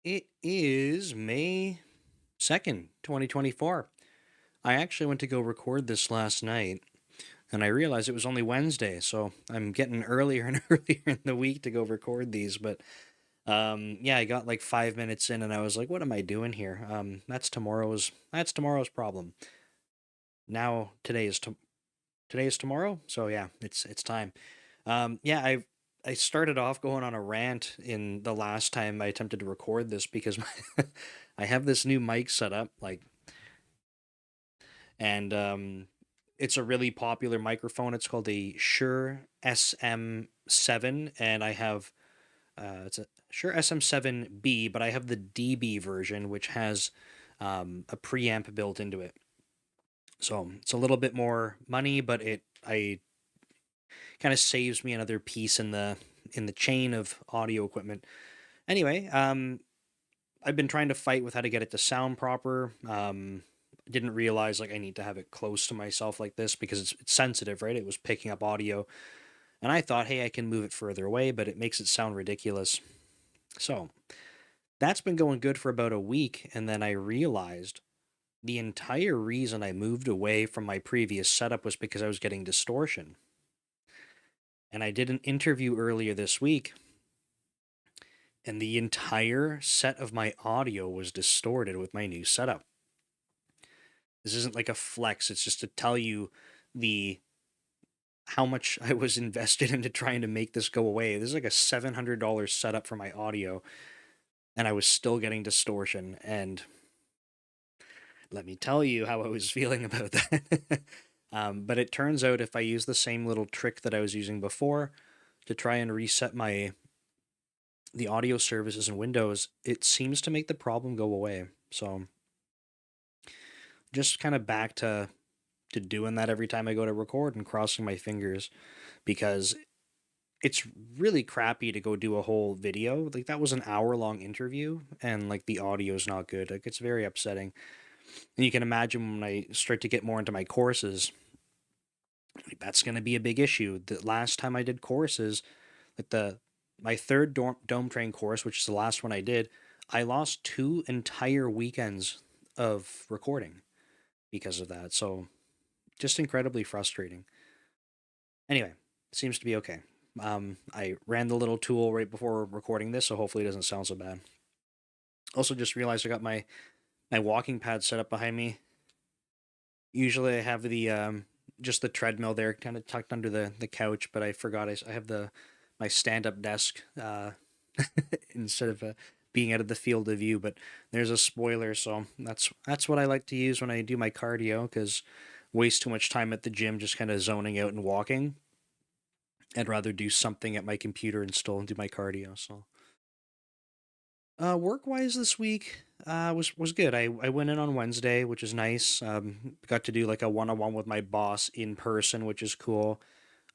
It is May 2nd, 2024. I actually went to go record this last night and I realized it was only Wednesday, so I'm getting earlier and earlier in the week to go record these. But yeah, I got like 5 minutes in and I was like, what am I doing here? That's tomorrow's problem. Now today is tomorrow, so yeah, it's time. Yeah, I started off going on a rant in the last time I attempted to record this because I have this new mic set up, and it's a really popular microphone. It's called a Shure SM7, and I have it's a Shure SM7B, but I have the DB version, which has a preamp built into it. So it's a little bit more money, but it I kind of saves me another piece in the chain of audio equipment. Anyway, I've been trying to fight with how to get it to sound proper. Didn't realize like I need to have it close to myself like this because it's sensitive, right? It was picking up audio, and I thought, hey, I can move it further away, but it makes it sound ridiculous. So that's been going good for about a week, and then I realized the entire reason I moved away from my previous setup was because I was getting distortion. And I did an interview earlier this week, and the entire set of my audio was distorted with my new setup. This isn't like a flex, it's just to tell you the how much I was invested into trying to make this go away. This is like a $700 setup for my audio, and I was still getting distortion. And let me tell you how I was feeling about that. But it turns out if I use the same little trick that I was using before to try and reset the audio services in Windows, it seems to make the problem go away. So just kind of back to doing that every time I go to record and crossing my fingers because it's really crappy to go do a whole video. Like that was an hour long interview and like the audio's not good. Like it's very upsetting. And you can imagine when I start to get more into my courses, like, that's going to be a big issue. The last time I did courses, like the my third dome train course, which is the last one I did, I lost 2 entire weekends of recording because of that. So just incredibly frustrating. Anyway, seems to be okay. I ran the little tool right before recording this, so hopefully it doesn't sound so bad. Also, just realized I got my walking pad set up behind me. Usually, I have the just the treadmill there, kind of tucked under the couch, but I forgot I have the my stand up desk instead of being out of the field of view. But there's a spoiler, so that's what I like to use when I do my cardio because waste too much time at the gym just kind of zoning out and walking. I'd rather do something at my computer and still do my cardio. So, work wise this week was good. I went in on Wednesday, which is nice. Got to do like a one on one with my boss in person, which is cool.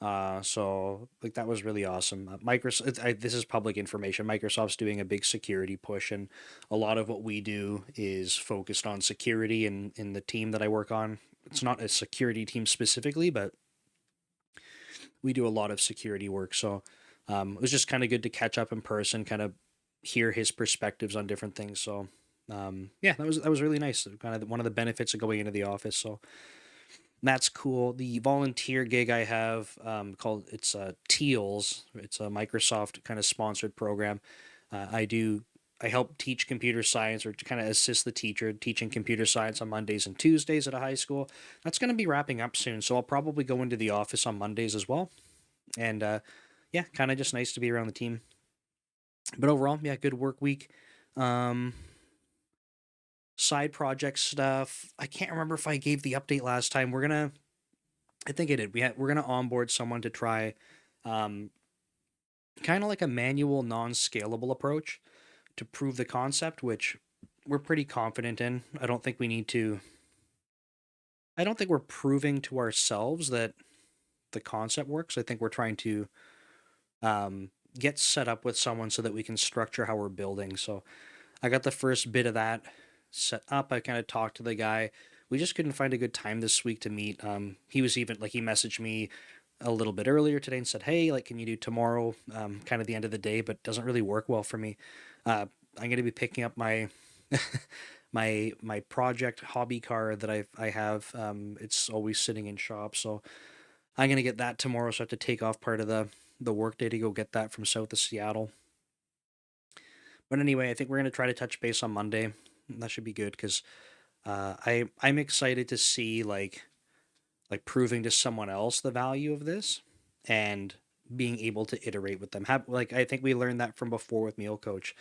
So like that was really awesome. Microsoft. This is public information. Microsoft's doing a big security push, and a lot of what we do is focused on security. And in the team that I work on, it's not a security team specifically, but we do a lot of security work. So it was just kind of good to catch up in person, kind of hear his perspectives on different things. So yeah, that was really nice. Kind of one of the benefits of going into the office. So that's cool. The volunteer gig I have called it's Teals. It's a Microsoft kind of sponsored program. I help teach computer science or to kind of assist the teacher teaching computer science on Mondays and Tuesdays at a high school. That's going to be wrapping up soon, so I'll probably go into the office on Mondays as well. And yeah, kind of just nice to be around the team. But overall, yeah, good work week. Um, Side project stuff. I can't remember if I gave the update last time. I think I did. We're gonna onboard someone to try, um, kind of like a manual, non-scalable approach to prove the concept, which we're pretty confident in. I don't think we're proving to ourselves that the concept works. I think we're trying to get set up with someone so that we can structure how we're building. So I got the first bit of that set up. I kind of talked to the guy. We just couldn't find a good time this week to meet. He was even like he messaged me a little bit earlier today and said, "Hey, like, can you do tomorrow? Kind of the end of the day, but doesn't really work well for me." I'm gonna be picking up my my project hobby car that I have. It's always sitting in shop, so I'm gonna get that tomorrow. So I have to take off part of the workday to go get that from south of Seattle. But anyway, I think we're gonna try to touch base on Monday. That should be good because I'm excited to see like proving to someone else the value of this and being able to iterate with them. Have like I think we learned that from before with Meal Coach.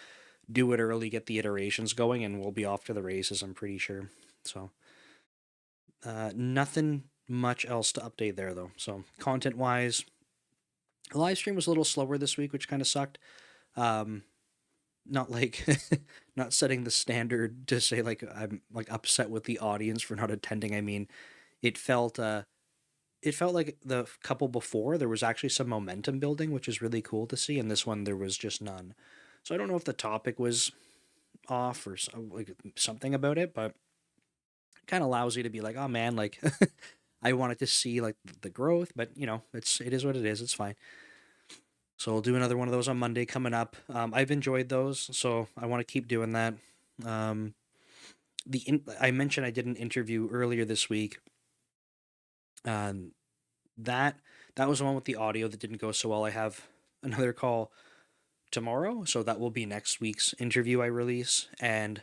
Do it early, get the iterations going, and we'll be off to the races. I'm pretty sure. So nothing much else to update there though. So content wise, the live stream was a little slower this week, which kind of sucked. Um, not like not setting the standard to say like I'm like upset with the audience for not attending. I mean, it felt it felt like the couple before there was actually some momentum building, which is really cool to see. And this one there was just none. So I don't know if the topic was off or like something about it, but kind of lousy to be like, oh man, like I wanted to see like the growth, but you know, it is what it is. It's fine. So I'll do another one of those on Monday coming up. I've enjoyed those, so I want to keep doing that. Um, I mentioned I did an interview earlier this week. Um, that that was the one with the audio that didn't go so well. I have another call tomorrow, so that will be next week's interview I release. And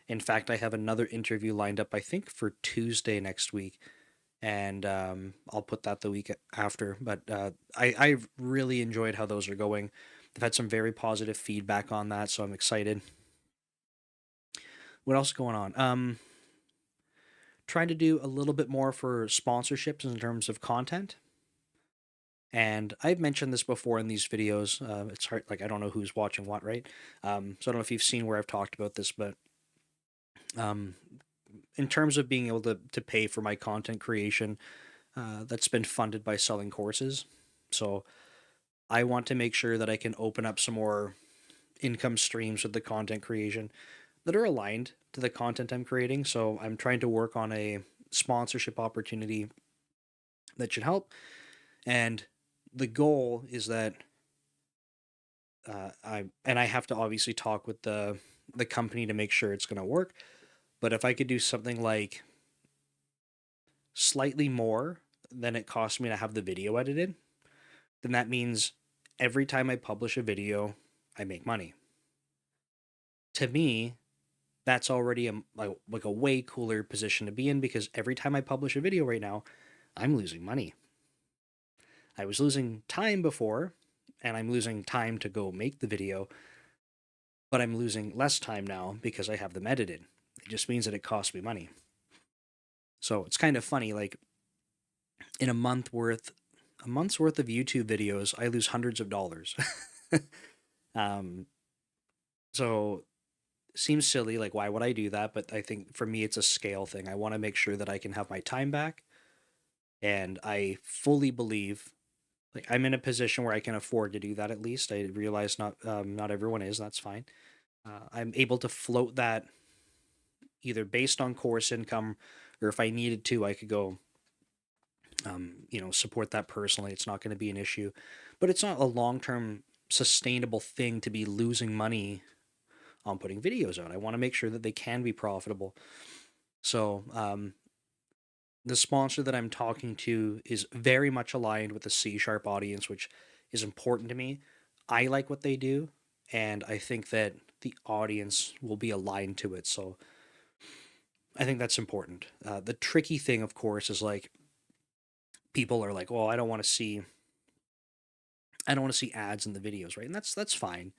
in fact, I have another interview lined up, I think, for Tuesday next week, and I'll put that the week after. But I've really enjoyed how those are going. I've had some very positive feedback on that, so I'm excited. What else is going on? Trying to do a little bit more for sponsorships in terms of content. And I've mentioned this before in these videos. It's hard, like I don't know who's watching what, right? So I don't know if you've seen where I've talked about this, but um, in terms of being able to pay for my content creation, that's been funded by selling courses. So I want to make sure that I can open up some more income streams with the content creation that are aligned to the content I'm creating. So I'm trying to work on a sponsorship opportunity that should help. And the goal is that I have to obviously talk with the company to make sure it's going to work. But if I could do something like slightly more than it costs me to have the video edited, then that means every time I publish a video, I make money. To me, that's already like a way cooler position to be in because every time I publish a video right now, I'm losing money. I was losing time before, and I'm losing time to go make the video, but I'm losing less time now because I have them edited. It just means that it costs me money. So it's kind of funny, like in a month's worth of YouTube videos, I lose hundreds of dollars. um, so seems silly, like why would I do that? But I think for me, it's a scale thing. I want to make sure that I can have my time back, and I fully believe like I'm in a position where I can afford to do that. At least I realize not everyone is. That's fine. I'm able to float that either based on course income, or if I needed to, I could go support that personally. It's not going to be an issue, but it's not a long term sustainable thing to be losing money on putting videos out. I want to make sure that they can be profitable. So the sponsor that I'm talking to is very much aligned with the C sharp audience, which is important to me. I like what they do, and I think that the audience will be aligned to it. So I think that's important. The tricky thing, of course, is like people are like, "Well, I don't want to see ads in the videos," right? And that's fine.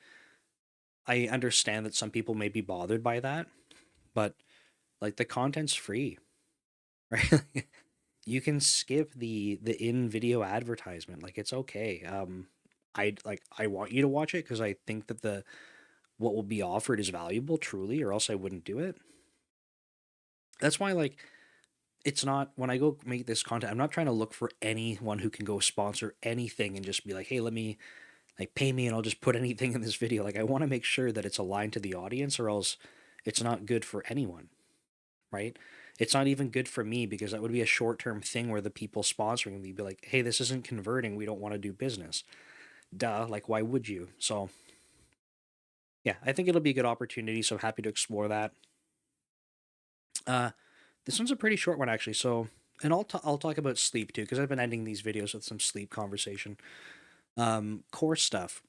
I understand that some people may be bothered by that, but like the content's free, right? You can skip the in video advertisement. Like it's okay. I want you to watch it because I think that the what will be offered is valuable truly, or else I wouldn't do it. That's why like it's not when I go make this content, I'm not trying to look for anyone who can go sponsor anything and just be like, hey, let me like pay me and I'll just put anything in this video. Like I want to make sure that it's aligned to the audience, or else it's not good for anyone, right? It's not even good for me because that would be a short term thing where the people sponsoring me be like, hey, this isn't converting. We don't want to do business. Duh. Like, why would you? So, yeah, I think it'll be a good opportunity. So happy to explore that. Uh, this one's a pretty short one actually. So, and I'll talk about sleep too because I've been ending these videos with some sleep conversation. Core stuff.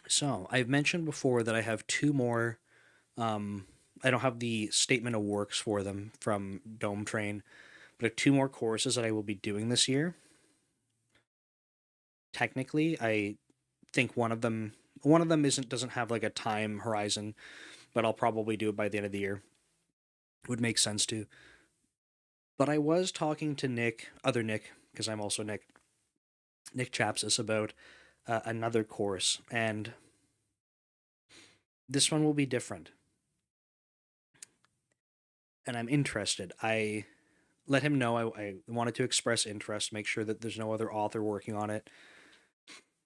So I've mentioned before that I have two more. Um, I don't have the statement of works for them from Dome Train, but I have two more courses that I will be doing this year. Technically, I think one of them isn't doesn't have like a time horizon, but I'll probably do it by the end of the year. Would make sense to. But I was talking to other Nick, because I'm also Nick Chapsis, about another course, and this one will be different. And I'm interested. I let him know I wanted to express interest, make sure that there's no other author working on it.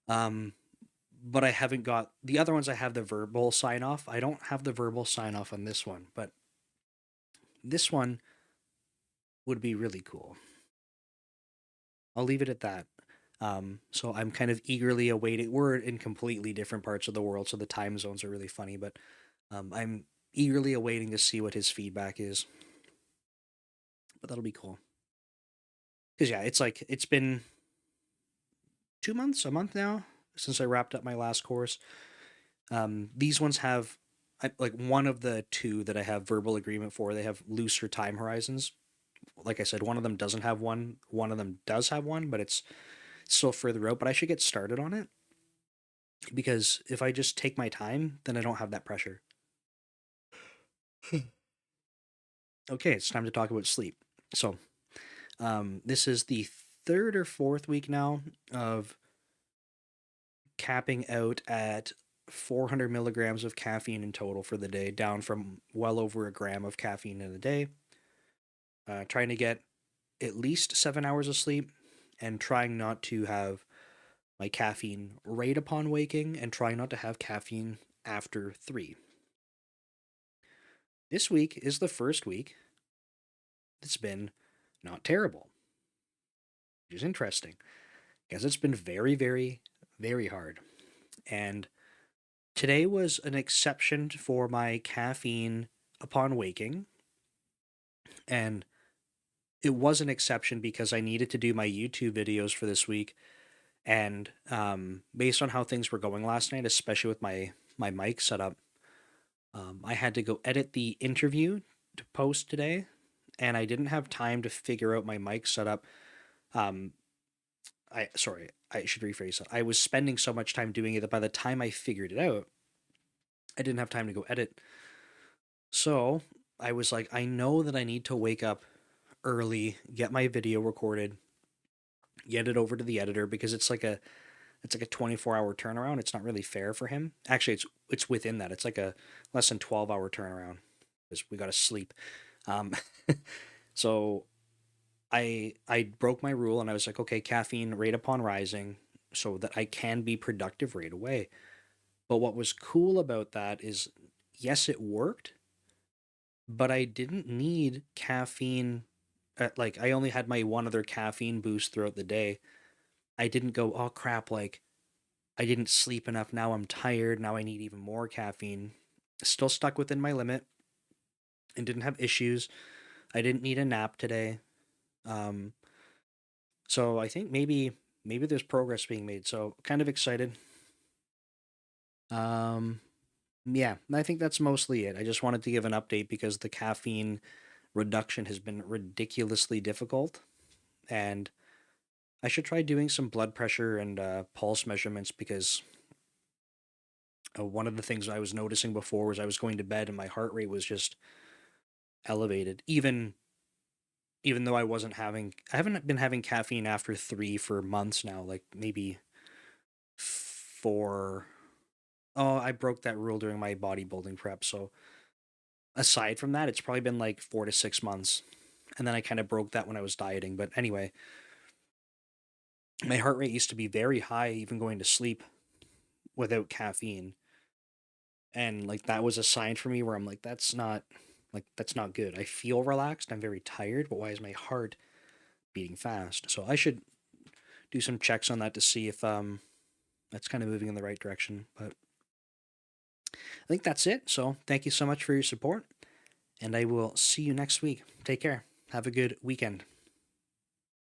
Um, but I haven't got the other ones. I have the verbal sign off. I don't have the verbal sign off on this one, but this one would be really cool. I'll leave it at that. So I'm kind of eagerly awaiting. We're in completely different parts of the world, so the time zones are really funny. But I'm eagerly awaiting to see what his feedback is. But that'll be cool. Because yeah, it's been 2 months, a month now since I wrapped up my last course. These ones have like one of the two that I have verbal agreement for. They have looser time horizons. Like I said, one of them doesn't have one. One of them does have one, but it's still further out. But I should get started on it because if I just take my time, then I don't have that pressure. Okay, it's time to talk about sleep. So, this is the third or fourth week now of capping out at 400 milligrams of caffeine in total for the day, down from well over a gram of caffeine in a day. Trying to get at least 7 hours of sleep and trying not to have my caffeine right upon waking and trying not to have caffeine after 3. This week is the first week that's been not terrible, which is interesting because it's been very, very, very hard. And today was an exception for my caffeine upon waking. And it was an exception because I needed to do my YouTube videos for this week. And based on how things were going last night, especially with my mic setup, I had to go edit the interview to post today, and I didn't have time to figure out my mic setup. Um, I should rephrase that. I was spending so much time doing it that by the time I figured it out, I didn't have time to go edit. So I was like, I know that I need to wake up early, get my video recorded, get it over to the editor because it's like a 24-hour turnaround. It's not really fair for him. Actually, it's within that. It's like a less than 12-hour turnaround because we got to sleep. Um, so I broke my rule and I was like, okay, caffeine right upon rising so that I can be productive right away. But what was cool about that is, yes, it worked, but I didn't need caffeine. Like I only had my one other caffeine boost throughout the day. I didn't go, oh crap, like I didn't sleep enough. Now I'm tired. Now I need even more caffeine. Still stuck within my limit and didn't have issues. I didn't need a nap today. Um, so I think maybe there's progress being made. So kind of excited. Um, yeah, I think that's mostly it. I just wanted to give an update because the caffeine reduction has been ridiculously difficult, and I should try doing some blood pressure and pulse measurements because one of the things I was noticing before was I was going to bed and my heart rate was just elevated, even though I haven't been having caffeine after 3 for months now, like maybe 4. Oh, I broke that rule during my bodybuilding prep. So aside from that, it's probably been like 4 to 6 months. And then I kind of broke that when I was dieting. But anyway, my heart rate used to be very high, even going to sleep without caffeine. And like that was a sign for me where I'm like, that's not good. I feel relaxed. I'm very tired, but why is my heart beating fast? So I should do some checks on that to see if that's kind of moving in the right direction. But I think that's it. So thank you so much for your support, and I will see you next week. Take care. Have a good weekend.